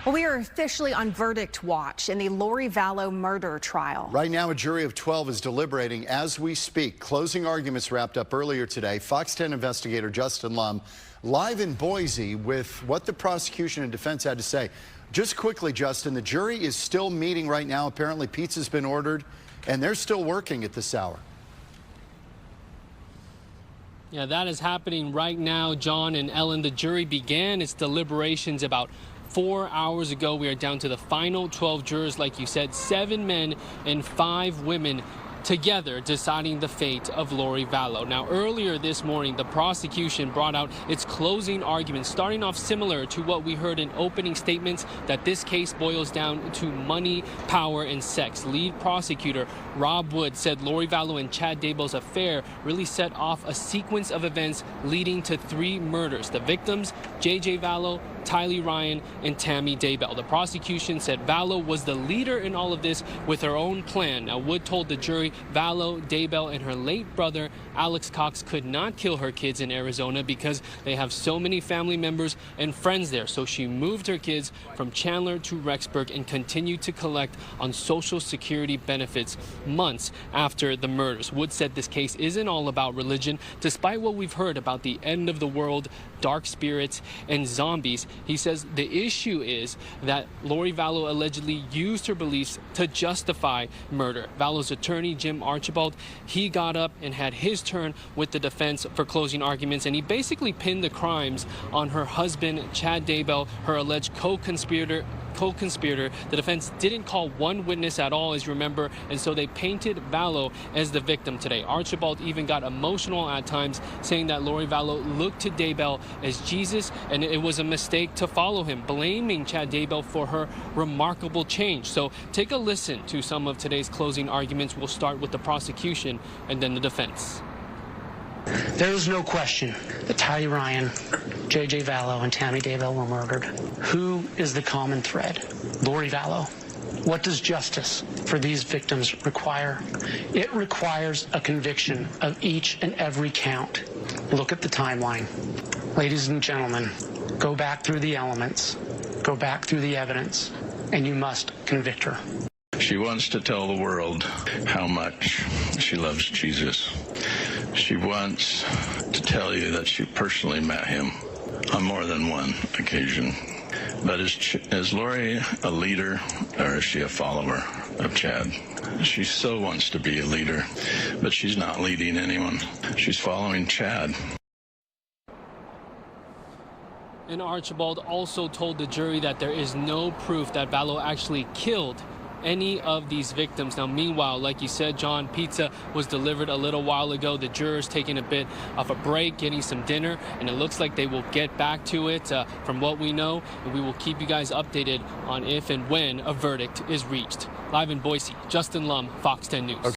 Well, we are officially on verdict watch in the Lori Vallow murder trial. Right now, a jury of 12 is deliberating as we speak. Closing arguments wrapped up earlier today. Fox 10 investigator Justin Lum live in Boise with what the prosecution and defense had to say. Just quickly, Justin, the jury is still meeting right now. Apparently, pizza's been ordered, and they're still working at this hour. Yeah, that is happening right now, John and Ellen. The jury began its deliberations about 4 hours ago. We are down to the final 12 jurors, like you said, 7 men and 5 women together deciding the fate of Lori Vallow. Now, earlier this morning, the prosecution brought out its closing arguments, starting off similar to what we heard in opening statements, that this case boils down to money, power, and sex. Lead prosecutor Rob Wood said Lori Vallow and Chad Daybell's affair really set off a sequence of events leading to 3 murders. The victims, J.J. Vallow, Tylee Ryan, and Tammy Daybell. The prosecution said Vallow was the leader in all of this with her own plan. Now, Wood told the jury Vallow, Daybell, and her late brother, Alex Cox, could not kill her kids in Arizona because they have so many family members and friends there. So she moved her kids from Chandler to Rexburg and continued to collect on Social Security benefits months after the murders. Wood said this case isn't all about religion. Despite what we've heard about the end of the world, dark spirits, and zombies, he says the issue is that Lori Vallow allegedly used her beliefs to justify murder. Vallow's attorney, Jim Archibald, he got up and had his turn with the defense for closing arguments, and he basically pinned the crimes on her husband, Chad Daybell, her alleged co-conspirator. The defense didn't call one witness at all, as you remember, and so they painted Vallow as the victim today. Archibald even got emotional at times, saying that Lori Vallow looked to Daybell as Jesus, and it was a mistake to follow him, blaming Chad Daybell for her remarkable change. So take a listen to some of today's closing arguments. We'll start with the prosecution and then the defense. There is no question that Tylee Ryan, J.J. Vallow, and Tammy Daybell were murdered. Who is the common thread? Lori Vallow. What does justice for these victims require? It requires a conviction of each and every count. Look at the timeline. Ladies and gentlemen, go back through the elements, go back through the evidence, and you must convict her. She wants to tell the world how much she loves Jesus. She wants to tell you that she personally met him on more than one occasion. But is Lori a leader, or is she a follower of Chad? She so wants to be a leader, but she's not leading anyone. She's following Chad. And Archibald also told the jury that there is no proof that Vallow actually killed any of these victims. Now, meanwhile, like you said, John, pizza was delivered a little while ago. The jurors taking a bit of a break, getting some dinner, and it looks like they will get back to it from what we know, and we will keep you guys updated on if and when a verdict is reached. Live in Boise, Justin Lum, Fox 10 News.